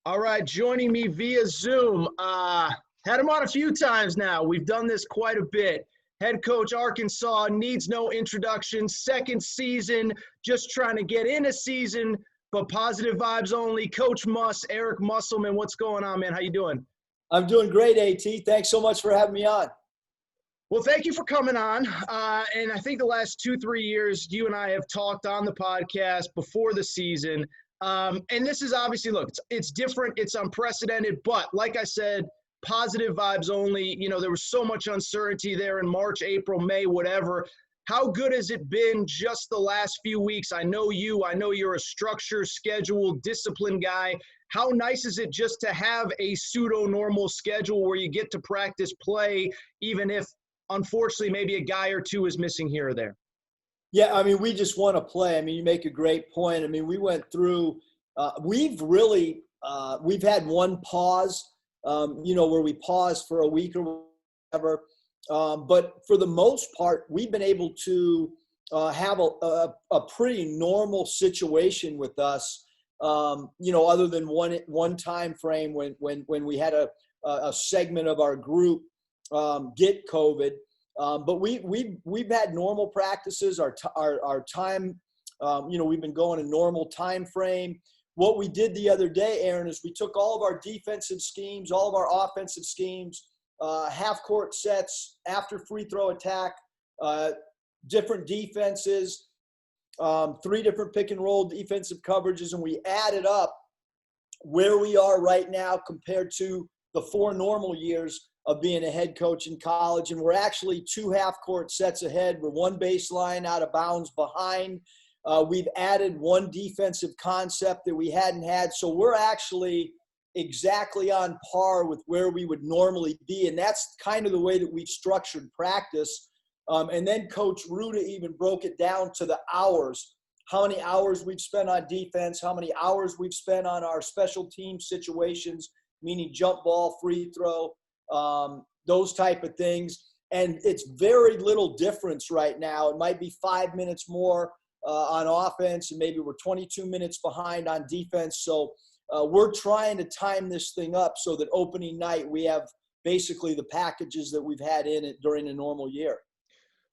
All right, joining me via Zoom. Had him on a few times now. We've done this quite a bit. Head coach Arkansas needs no introduction. Second season, just trying to get in a season, but positive vibes only. Coach Eric Musselman, what's going on, man? How you doing? I'm doing great, AT. Thanks so much for having me on. Well, thank you for coming on. And I think the last 2-3 years, you and I have talked on the podcast before the season. And this is obviously, look, it's different. It's unprecedented. But like I said, positive vibes only. You know, there was so much uncertainty there in March, April, May, whatever. How good has it been just the last few weeks? I know you're a structure, schedule, discipline guy. How nice is it just to have a pseudo-normal schedule where you get to practice play, even if, unfortunately, maybe a guy or two is missing here or there? Yeah, I mean, we just want to play. I mean, you make a great point. I mean, we went through we've had one pause, where we paused for a week or whatever. But for the most part, we've been able to have a pretty normal situation with us, other than one time frame when we had a segment of our group get COVID. But we've had normal practices. Our time, we've been going a normal time frame. What we did the other day, Aaron, is we took all of our defensive schemes, all of our offensive schemes, half court sets, after free throw attack, different defenses, 3 different pick and roll defensive coverages, and we added up where we are right now compared to the 4 normal years of being a head coach in college. And we're actually 2 half-court sets ahead. We're 1 baseline out of bounds behind. We've added 1 defensive concept that we hadn't had. So we're actually exactly on par with where we would normally be. And that's kind of the way that we've structured practice. And then Coach Ruda even broke it down to the hours, how many hours we've spent on defense, how many hours we've spent on our special team situations, meaning jump ball, free throw, those type of things. And it's very little difference right now. It might be 5 minutes more on offense, and maybe we're 22 minutes behind on defense. So we're trying to time this thing up so that opening night we have basically the packages that we've had in it during a normal year.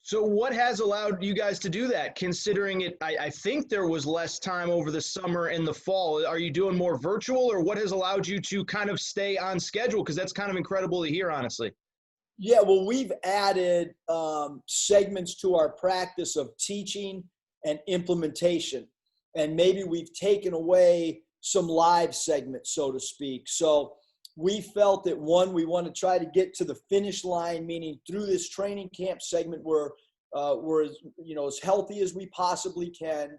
So what has allowed you guys to do that, considering it? I think there was less time over the summer and the fall. Are you doing more virtual, or what has allowed you to kind of stay on schedule? Because that's kind of incredible to hear, honestly. Yeah, well, we've added segments to our practice of teaching and implementation. And maybe we've taken away some live segments, so to speak. So we felt that, one, we want to try to get to the finish line, meaning through this training camp segment we're as healthy as we possibly can.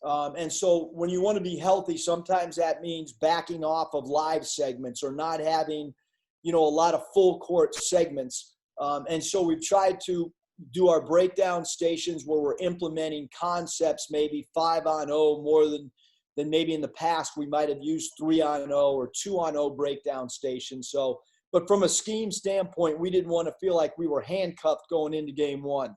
And so when you want to be healthy, sometimes that means backing off of live segments or not having, a lot of full court segments. And so we've tried to do our breakdown stations where we're implementing concepts, maybe 5-on-0 more than maybe in the past we might have used 3-on-0 or 2-on-0 breakdown stations. So, but from a scheme standpoint, we didn't want to feel like we were handcuffed going into game 1.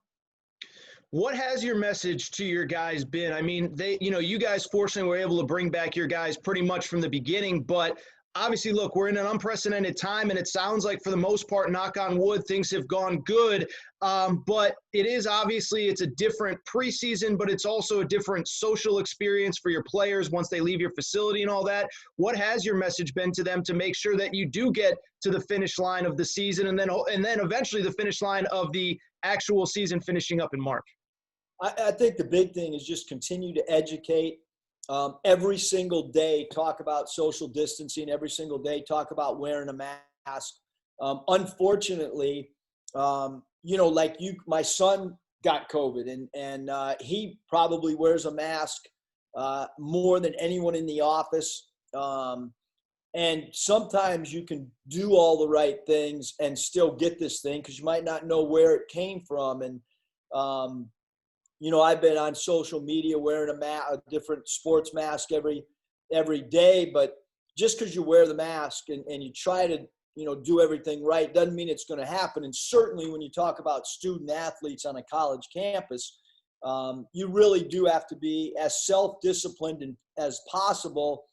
What has your message to your guys been? I mean, you guys fortunately were able to bring back your guys pretty much from the beginning, but obviously, look, we're in an unprecedented time, and it sounds like for the most part, knock on wood, things have gone good. But it's a different preseason, but it's also a different social experience for your players once they leave your facility and all that. What has your message been to them to make sure that you do get to the finish line of the season and then eventually the finish line of the actual season finishing up in March? I think the big thing is just continue to educate. Every single day, talk about social distancing. Every single day, talk about wearing a mask. Unfortunately, my son got COVID, and he probably wears a mask more than anyone in the office. And sometimes you can do all the right things and still get this thing because you might not know where it came from. And I've been on social media wearing a different sports mask every day, but just because you wear the mask and you try to, do everything right doesn't mean it's going to happen. And certainly when you talk about student athletes on a college campus, you really do have to be as self-disciplined as possible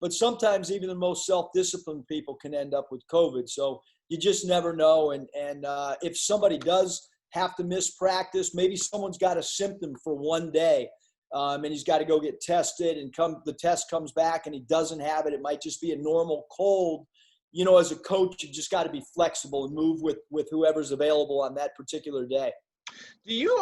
but sometimes even the most self-disciplined people can end up with COVID. So you just never know. And if somebody does have to miss practice, maybe someone's got a symptom for one day, and he's got to go get tested, and the test comes back and he doesn't have it. It might just be a normal cold. You know, as a coach, you just got to be flexible and move with whoever's available on that particular day. Do you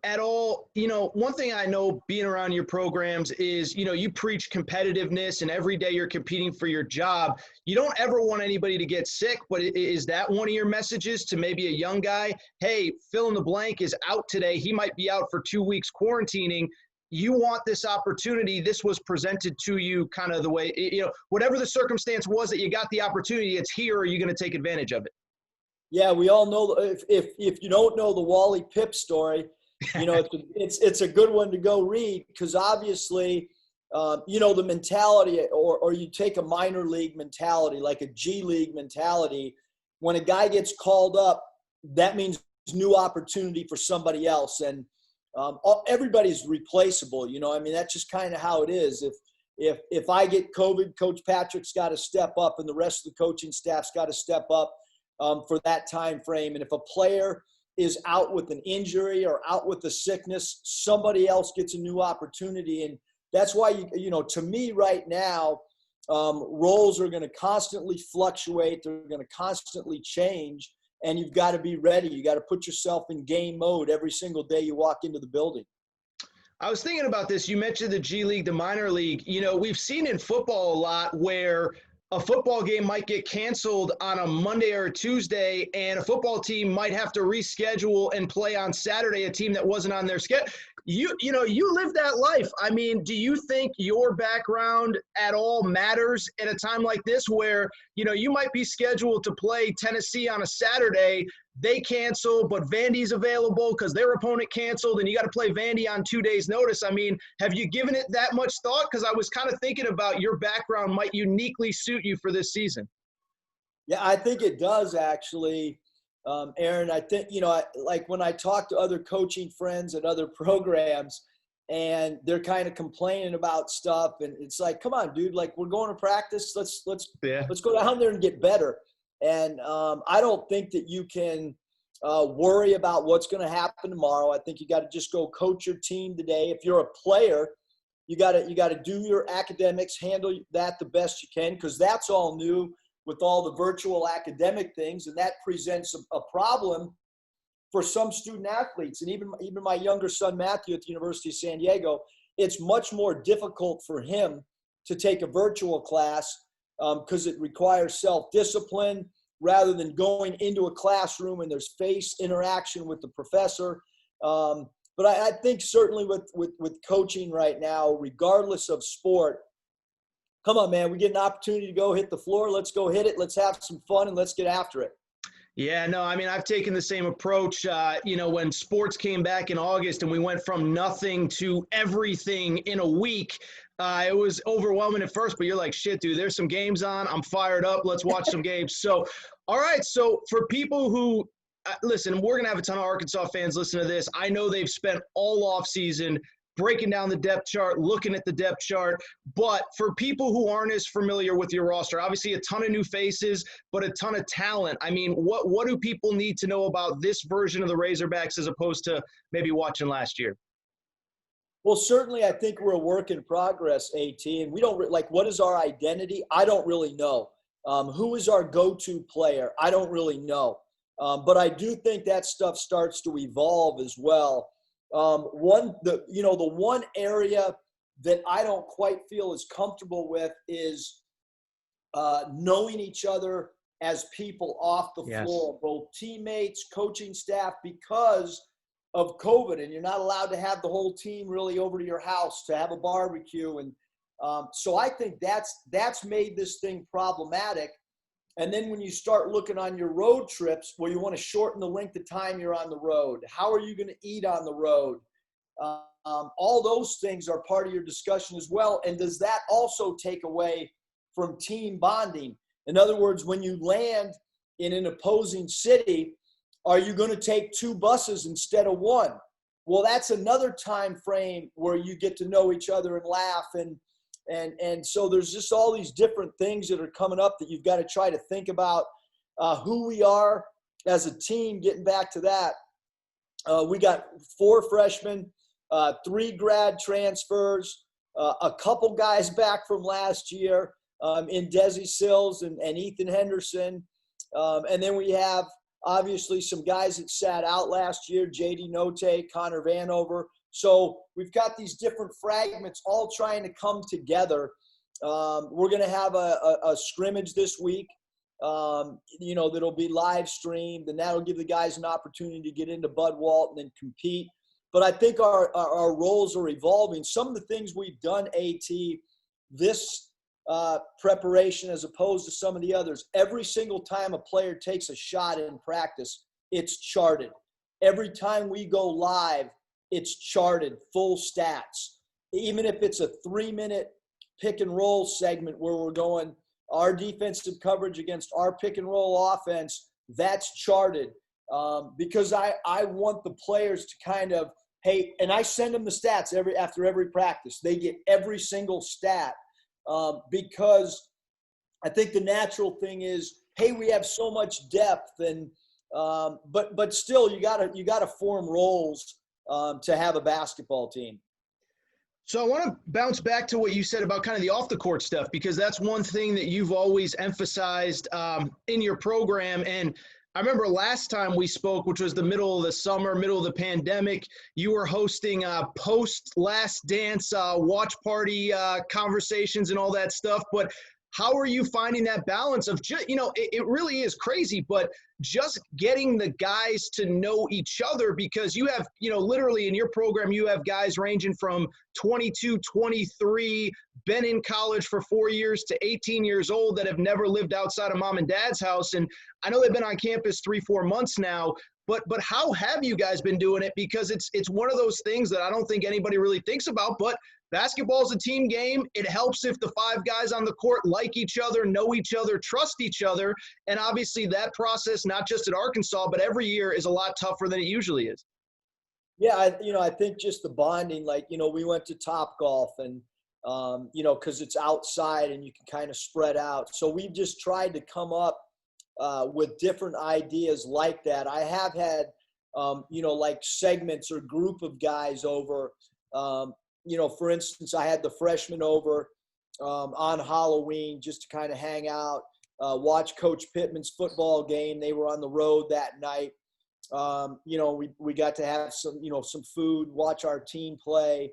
at all, one thing I know being around your programs is, you preach competitiveness and every day you're competing for your job. You don't ever want anybody to get sick, but is that one of your messages to maybe a young guy? Hey, fill in the blank is out today. He might be out for 2 weeks quarantining. You want this opportunity. This was presented to you kind of the way, whatever the circumstance was that you got the opportunity, it's here. Are you going to take advantage of it? Yeah, we all know if you don't know the Wally Pipp story, it's a good one to go read, because obviously, the mentality, or you take a minor league mentality, like a G League mentality. When a guy gets called up, that means new opportunity for somebody else, and everybody's replaceable. That's just kind of how it is. If I get COVID, Coach Patrick's got to step up, and the rest of the coaching staff's got to step up for that time frame. And if a player is out with an injury or out with a sickness, somebody else gets a new opportunity. And that's why, to me right now, roles are going to constantly fluctuate. They're going to constantly change, and you've got to be ready. You got to put yourself in game mode every single day you walk into the building. I was thinking about this. You mentioned the G League, the minor league. We've seen in football a lot where a football game might get canceled on a Monday or a Tuesday, and a football team might have to reschedule and play on Saturday, a team that wasn't on their schedule. You live that life. I mean, do you think your background at all matters at a time like this where, you might be scheduled to play Tennessee on a Saturday, they cancel, but Vandy's available because their opponent canceled, and you got to play Vandy on 2 days' notice. I mean, have you given it that much thought? Because I was kind of thinking about your background might uniquely suit you for this season. Yeah, I think it does, actually, Aaron. I think, like when I talk to other coaching friends at other programs, and they're kind of complaining about stuff, and it's like, come on, dude, like, we're going to practice. Let's go down there and get better. And I don't think that you can worry about what's going to happen tomorrow. I think you got to just go coach your team today. If you're a player, you got to do your academics, handle that the best you can, because that's all new with all the virtual academic things, and that presents a problem for some student athletes. And even my younger son, Matthew, at the University of San Diego, it's much more difficult for him to take a virtual class because it requires self-discipline rather than going into a classroom and there's face interaction with the professor. But I think certainly with coaching right now, regardless of sport, come on, man, we get an opportunity to go hit the floor. Let's go hit it. Let's have some fun, and let's get after it. Yeah, no, I mean, I've taken the same approach, when sports came back in August and we went from nothing to everything in a week. It was overwhelming at first, but you're like, shit, dude, there's some games on. I'm fired up. Let's watch some games. So, all right. So for people who listen, we're going to have a ton of Arkansas fans listen to this. I know they've spent all off season breaking down the depth chart, looking at the depth chart. But for people who aren't as familiar with your roster, obviously a ton of new faces, but a ton of talent. I mean, what do people need to know about this version of the Razorbacks as opposed to maybe watching last year? Well, certainly I think we're a work in progress, AT, and we don't what is our identity? I don't really know. Who is our go-to player? I don't really know. But I do think that stuff starts to evolve as well. The one area that I don't quite feel as comfortable with is knowing each other as people off the floor, both teammates, coaching staff, because of COVID, and you're not allowed to have the whole team really over to your house to have a barbecue. And so I think that's made this thing problematic. And then when you start looking on your road trips, where you want to shorten the length of time you're on the road, how are you going to eat on the road? All those things are part of your discussion as well. And does that also take away from team bonding? In other words, when you land in an opposing city, are you going to take 2 buses instead of 1? Well, that's another time frame where you get to know each other and laugh. And And so there's just all these different things that are coming up that you've got to try to think about who we are as a team. Getting back to that, we got 4 freshmen, 3 grad transfers, a couple guys back from last year in Desi Sills and Ethan Henderson. And then we have obviously some guys that sat out last year, J.D. Note, Connor Vanover. So we've got these different fragments all trying to come together. We're going to have a scrimmage this week, that'll be live streamed, and that'll give the guys an opportunity to get into Bud Walton and compete. But I think our roles are evolving. Some of the things we've done, AT, this preparation as opposed to some of the others, every single time a player takes a shot in practice, it's charted. Every time we go live, it's charted, full stats. Even if it's a 3-minute pick and roll segment where we're going our defensive coverage against our pick and roll offense, that's charted. Because I want the players to kind of, hey, and I send them the stats after every practice. They get every single stat because I think the natural thing is, hey, we have so much depth, and but still you gotta form roles to have a basketball team. So I want to bounce back to what you said about kind of the off the court stuff, because that's one thing that you've always emphasized in your program. And I remember last time we spoke, which was the middle of the summer, middle of the pandemic, you were hosting post Last Dance watch party conversations and all that stuff. But how are you finding that balance of just, it really is crazy, but just getting the guys to know each other, because you have, literally in your program, you have guys ranging from 22, 23, been in college for 4 years to 18 years old that have never lived outside of mom and dad's house. And I know they've been on campus 3-4 months now, but how have you guys been doing it? Because it's one of those things that I don't think anybody really thinks about, but basketball is a team game. It helps if the 5 guys on the court like each other, know each other, trust each other. And obviously that process, not just at Arkansas, but every year is a lot tougher than it usually is. Yeah, I think just the bonding, we went to Topgolf and, because it's outside and you can kind of spread out. So we've just tried to come up with different ideas like that. I have had, like segments or group of guys over. For instance, I had the freshmen over on Halloween just to kind of hang out, watch Coach Pittman's football game. They were on the road that night. We got to have some food, watch our team play,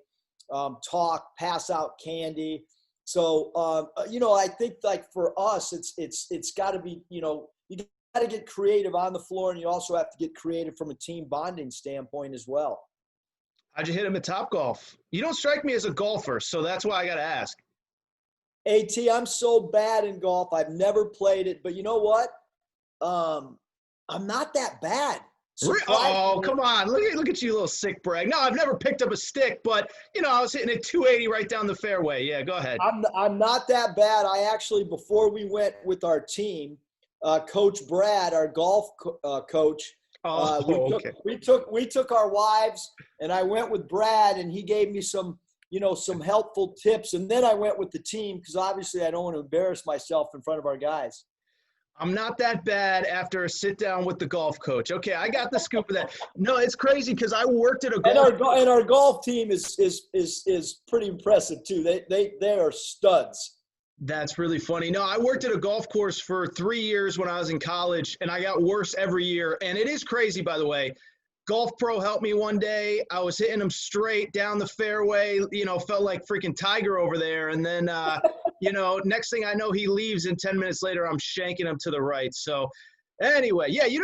talk, pass out candy. So, I think for us, it's got to be, you got to get creative on the floor, and you also have to get creative from a team bonding standpoint as well. How'd you hit him at Topgolf? You don't strike me as a golfer, so that's why I got to ask. AT, I'm so bad in golf. I've never played it, but you know what? I'm not that bad. Oh, come on. Look at you, little sick brag. No, I've never picked up a stick, but, I was hitting it 280 right down the fairway. Yeah, go ahead. I'm not that bad. I actually, before we went with our team, Coach Brad, our golf coach, we took our wives, and I went with Brad, and he gave me some helpful tips. And then I went with the team because obviously I don't want to embarrass myself in front of our guys. I'm not that bad after a sit down with the golf coach. Okay, I got the scoop of that. No, it's crazy because I worked at a golf. And our golf team is pretty impressive too. They are studs. That's really funny. No, I worked at a golf course for 3 years when I was in college, and I got worse every year. And it is crazy, by the way. Golf Pro helped me one day. I was hitting them straight down the fairway, felt like freaking Tiger over there. And then, next thing I know, he leaves, and 10 minutes later, I'm shanking him to the right. So anyway, yeah, you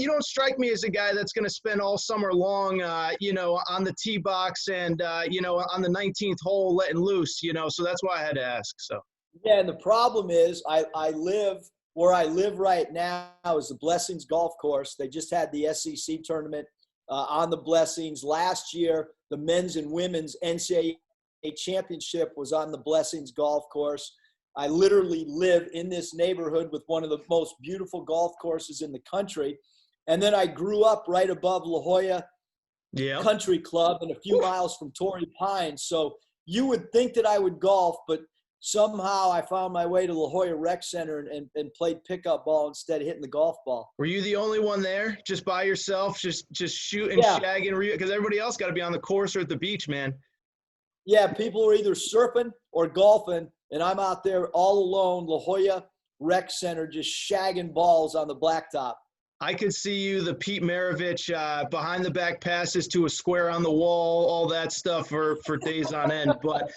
don't strike me as a guy that's going to spend all summer long, on the tee box and, on the 19th hole letting loose, so that's why I had to ask. So. Yeah, and the problem is I live where I live right now is the Blessings Golf Course. They just had the SEC tournament on the Blessings. Last year, the men's and women's NCAA championship was on the Blessings Golf Course. I literally live in this neighborhood with one of the most beautiful golf courses in the country. And then I grew up right above La Jolla Country Club and a few miles from Torrey Pines. So, you would think that I would golf, but somehow I found my way to La Jolla Rec Center and played pickup ball instead of hitting the golf ball. Were you the only one there, just by yourself, just shooting, Yeah. shagging? Because everybody else got to be on the course or at the beach, man. Yeah, people were either surfing or golfing, and I'm out there all alone, La Jolla Rec Center, just shagging balls on the blacktop. I could see you, the Pete Maravich behind the back passes to a square on the wall, all that stuff for days on end. But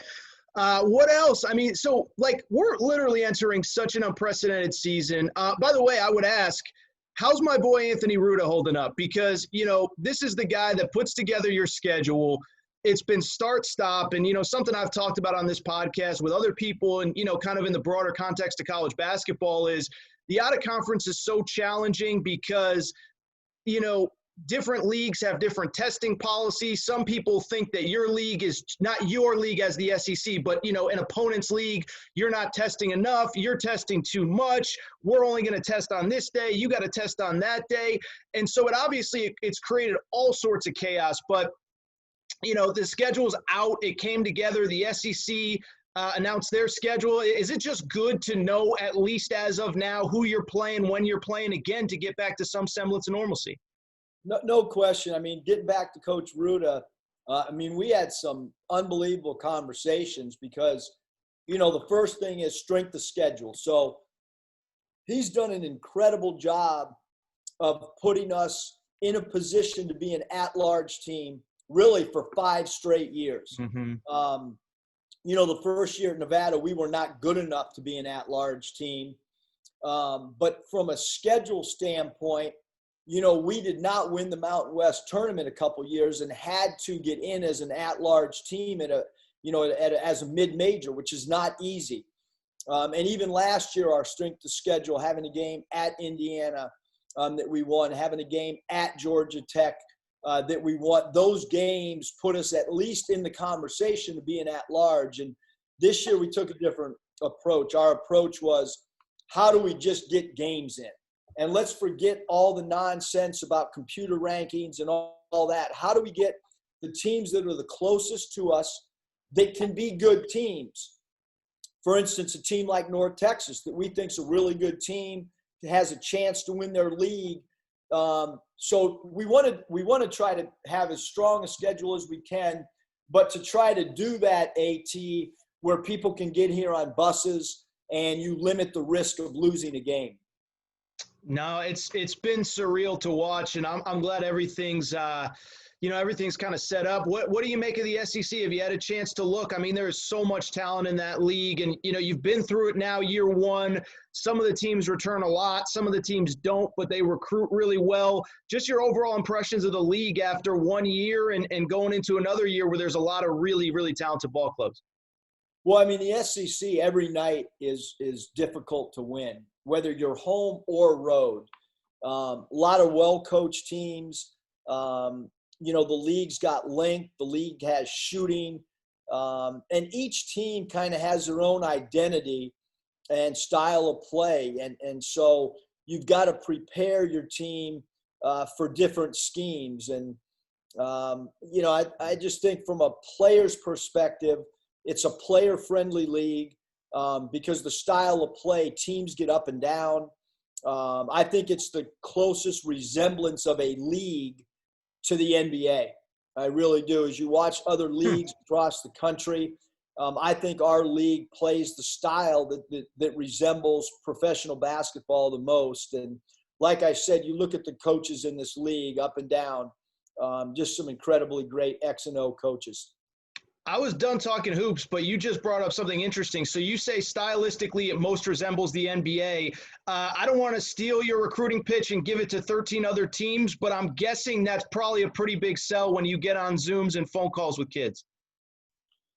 what else? I mean, so like we're literally entering such an unprecedented season. By the way, I would ask, how's my boy Anthony Ruda holding up? Because, you know, this is the guy that puts together your schedule. It's been start-stop, and, you know, something I've talked about on this podcast with other people and, you know, kind of in the broader context of college basketball is the out-of-conference is so challenging because, you know, different leagues have different testing policies. Some people think that your league is not your league as the SEC, but, you know, an opponent's league, you're not testing enough. You're testing too much. We're only going to test on this day. You got to test on that day. And so it's created all sorts of chaos. But, you know, the schedule's out. It came together. The SEC announced their schedule. Is it just good to know, at least as of now, who you're playing, when you're playing again, to get back to some semblance of normalcy? No question. I mean, getting back to Coach Ruda, I mean, we had some unbelievable conversations because, you know, the first thing is strength of schedule. So he's done an incredible job of putting us in a position to be an at-large team really for 5 straight years. Mm-hmm. You know, the first year at Nevada, we were not good enough to be an at-large team. But from a schedule standpoint, you know, we did not win the Mountain West tournament a couple years and had to get in as an at-large team as a mid-major, which is not easy. And even last year, our strength of schedule, having a game at Indiana that we won, having a game at Georgia Tech that we won, those games put us at least in the conversation to be an at-large. And this year we took a different approach. Our approach was, how do we just get games in? And let's forget all the nonsense about computer rankings and all that. How do we get the teams that are the closest to us that can be good teams? For instance, a team like North Texas that we think is a really good team, has a chance to win their league. So we want to try to have as strong a schedule as we can, but to try to do that, AT, where people can get here on buses and you limit the risk of losing a game. No, it's been surreal to watch, and I'm glad everything's everything's kind of set up. What do you make of the SEC? Have you had a chance to look? I mean, there is so much talent in that league, and you know you've been through it now, year one. Some of the teams return a lot, some of the teams don't, but they recruit really well. Just your overall impressions of the league after 1 year and going into another year where there's a lot of really, really talented ball clubs. Well, I mean, the SEC every night is difficult to win, whether you're home or road. A lot of well-coached teams. You know, the league's got length. The league has shooting. And each team kind of has their own identity and style of play. And so you've got to prepare your team for different schemes. And, you know, I just think from a player's perspective, it's a player-friendly league because the style of play, teams get up and down. I think it's the closest resemblance of a league to the NBA. I really do. As you watch other leagues across the country, I think our league plays the style that resembles professional basketball the most. And like I said, you look at the coaches in this league up and down, just some incredibly great X and O coaches. I was done talking hoops, but you just brought up something interesting. So you say stylistically it most resembles the NBA. I don't want to steal your recruiting pitch and give it to 13 other teams, but I'm guessing that's probably a pretty big sell when you get on Zooms and phone calls with kids.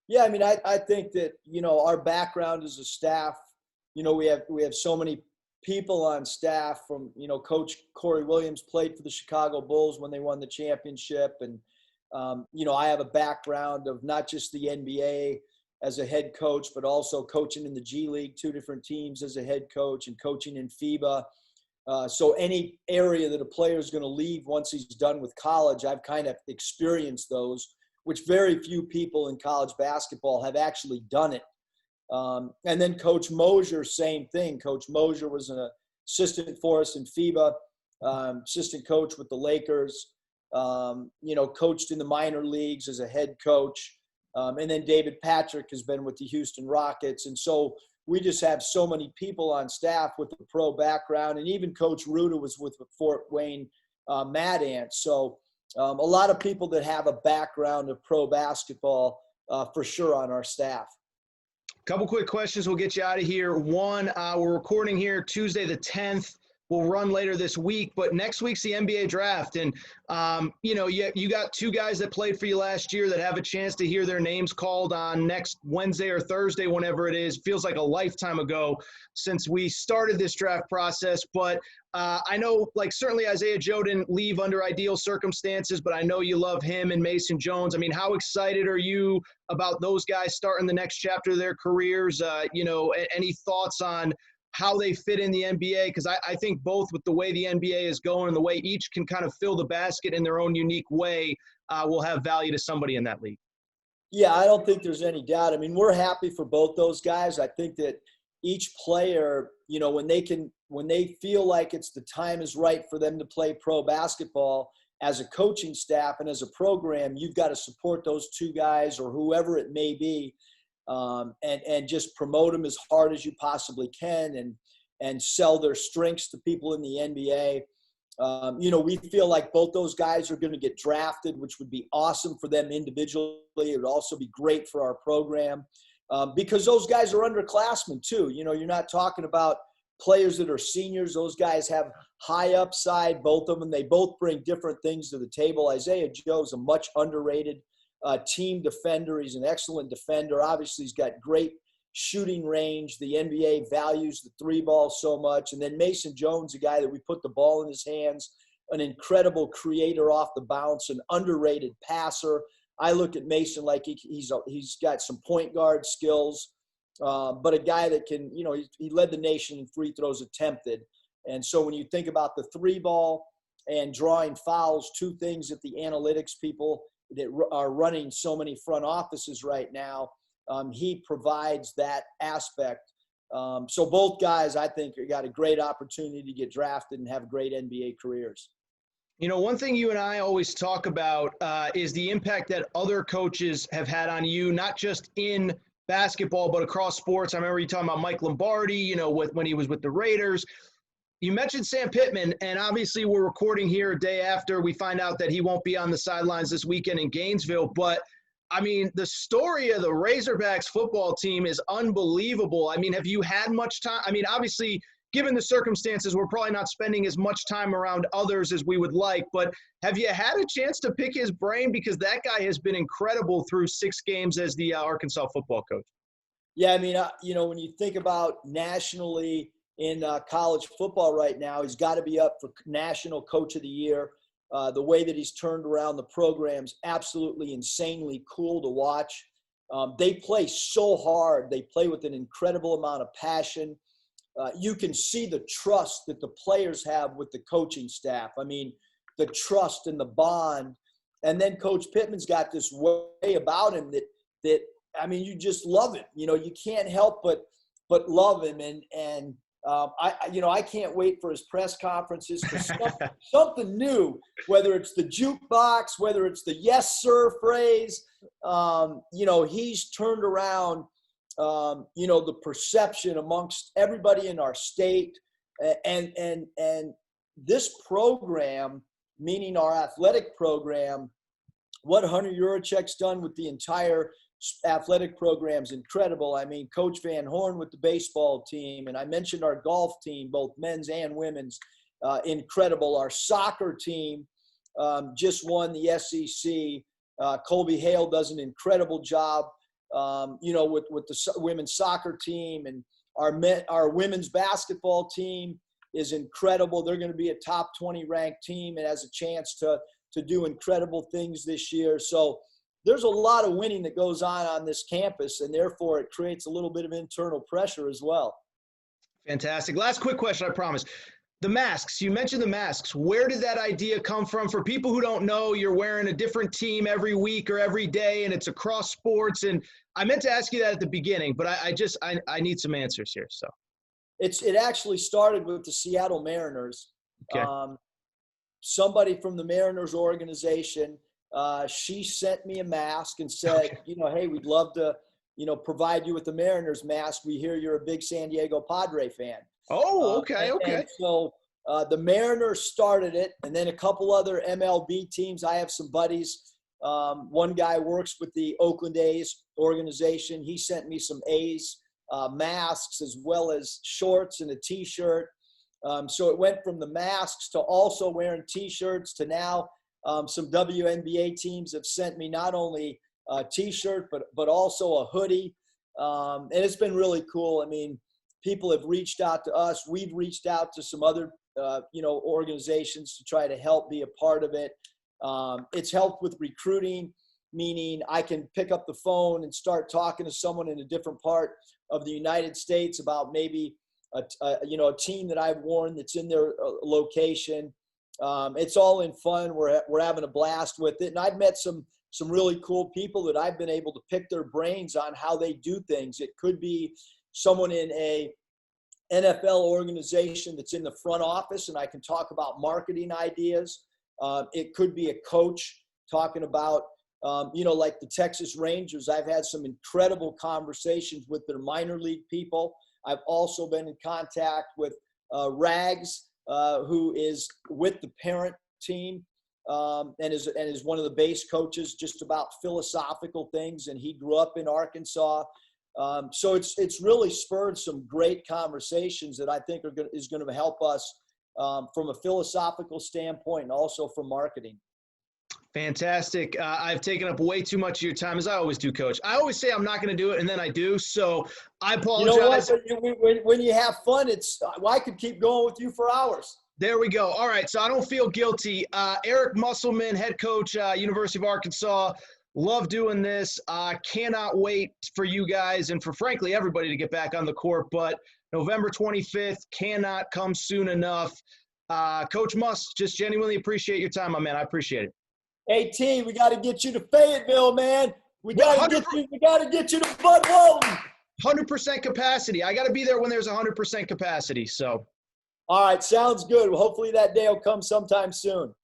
Yeah, I mean, I think that, you know, our background as a staff, you know, we have so many people on staff from, you know, Coach Corey Williams played for the Chicago Bulls when they won the championship. And, you know, I have a background of not just the NBA as a head coach, but also coaching in the G League, 2 different teams as a head coach, and coaching in FIBA. So any area that a player is going to leave once he's done with college, I've kind of experienced those. which very few people in college basketball have actually done it. And then Coach Mosier, same thing. Coach Mosier was an assistant for us in FIBA, assistant coach with the Lakers, coached in the minor leagues as a head coach. And then David Patrick has been with the Houston Rockets. And so we just have so many people on staff with a pro background. And even Coach Ruda was with Fort Wayne Mad Ants. So a lot of people that have a background of pro basketball for sure on our staff. Couple quick questions. We'll get you out of here. One, we're recording here Tuesday the 10th. We'll run later this week, but next week's the NBA draft. And, you got two guys that played for you last year that have a chance to hear their names called on next Wednesday or Thursday, whenever it is. Feels like a lifetime ago since we started this draft process. But I know, certainly Isaiah Joe didn't leave under ideal circumstances, but I know you love him and Mason Jones. I mean, how excited are you about those guys starting the next chapter of their careers? Any thoughts on how they fit in the NBA? Because I think both, with the way the NBA is going and the way each can kind of fill the basket in their own unique way, will have value to somebody in that league. Yeah, I don't think there's any doubt. I mean, we're happy for both those guys. I think that each player, when they feel like the time is right for them to play pro basketball, as a coaching staff and as a program, you've got to support those two guys or whoever it may be. And just promote them as hard as you possibly can and sell their strengths to people in the NBA. We feel like both those guys are going to get drafted, which would be awesome for them individually. It would also be great for our program because those guys are underclassmen too. You're not talking about players that are seniors. Those guys have high upside, both of them. They both bring different things to the table. Isaiah Joe is a much underrated team defender. He's an excellent defender. Obviously, he's got great shooting range. The NBA values the three ball so much. And then Mason Jones, a guy that we put the ball in his hands, an incredible creator off the bounce, an underrated passer. I look at Mason like he's got some point guard skills, but a guy that can, he led the nation in free throws attempted. And so when you think about the three ball and drawing fouls, two things that the analytics people that are running so many front offices right now, he provides that aspect. So both guys, I think, got a great opportunity to get drafted and have great NBA careers. One thing you and I always talk about is the impact that other coaches have had on you, not just in basketball, but across sports. I remember you talking about Mike Lombardi, when he was with the Raiders. You mentioned Sam Pittman, and obviously we're recording here a day after we find out that he won't be on the sidelines this weekend in Gainesville. But, I mean, the story of the Razorbacks football team is unbelievable. I mean, have you had much time? I mean, obviously, given the circumstances, we're probably not spending as much time around others as we would like. But have you had a chance to pick his brain? Because that guy has been incredible through 6 games as the Arkansas football coach. Yeah, I mean, when you think about nationally – in college football right now, he's got to be up for National Coach of the Year. The way that he's turned around the program's absolutely insanely cool to watch. They play so hard. They play with an incredible amount of passion. You can see the trust that the players have with the coaching staff. I mean, the trust and the bond. And then Coach Pittman's got this way about him that I mean, you just love him. You can't help but love him. And I can't wait for his press conferences for something new, whether it's the jukebox, whether it's the yes, sir phrase. He's turned around, the perception amongst everybody in our state. And this program, meaning our athletic program, what Hunter Yurichek's done with the entire athletic program's incredible. I mean, Coach Van Horn with the baseball team, and I mentioned our golf team, both men's and women's, incredible. Our soccer team just won the SEC. Colby Hale does an incredible job, with the women's soccer team, and our women's basketball team is incredible. They're going to be a top 20 ranked team and has a chance to do incredible things this year. So there's a lot of winning that goes on this campus, and therefore it creates a little bit of internal pressure as well. Fantastic. Last quick question, I promise. The masks. You mentioned the masks. Where did that idea come from? For people who don't know, you're wearing a different team every week or every day, and it's across sports. And I meant to ask you that at the beginning, but I need some answers here. So It actually started with the Seattle Mariners. okay. Somebody from the Mariners organization, she sent me a mask and said, Okay. hey, we'd love to, provide you with the Mariners mask. We hear you're a big San Diego Padre fan. Oh, okay, And so the Mariners started it, and then a couple other MLB teams. I have some buddies. One guy works with the Oakland A's organization. He sent me some A's masks as well as shorts and a T-shirt. So it went from the masks to also wearing T-shirts to now some WNBA teams have sent me not only a T-shirt but also a hoodie, and it's been really cool. I mean, people have reached out to us. We've reached out to some other organizations to try to help be a part of it. It's helped with recruiting, meaning I can pick up the phone and start talking to someone in a different part of the United States about maybe a team that I've worn that's in their location. It's all in fun. We're having a blast with it. And I've met some really cool people that I've been able to pick their brains on how they do things. It could be someone in a NFL organization that's in the front office, and I can talk about marketing ideas. It could be a coach talking about, like the Texas Rangers. I've had some incredible conversations with their minor league people. I've also been in contact with Rags, who is with the parent team and is one of the base coaches, just about philosophical things. And he grew up in Arkansas. So it's really spurred some great conversations that I think is going to help us from a philosophical standpoint and also from marketing. Fantastic. I've taken up way too much of your time, as I always do, Coach. I always say I'm not going to do it, and then I do. So I apologize. You know what? When you have fun, I could keep going with you for hours. There we go. All right, so I don't feel guilty. Eric Musselman, head coach, University of Arkansas. Love doing this. Cannot wait for you guys and for, frankly, everybody to get back on the court. But November 25th cannot come soon enough. Coach Muss, just genuinely appreciate your time, my man. I appreciate it. Hey, T, we got to get you to Fayetteville, man. We got to get you to Bud Walton. 100% capacity. I got to be there when there's 100% capacity. So, all right, sounds good. Well, hopefully that day will come sometime soon.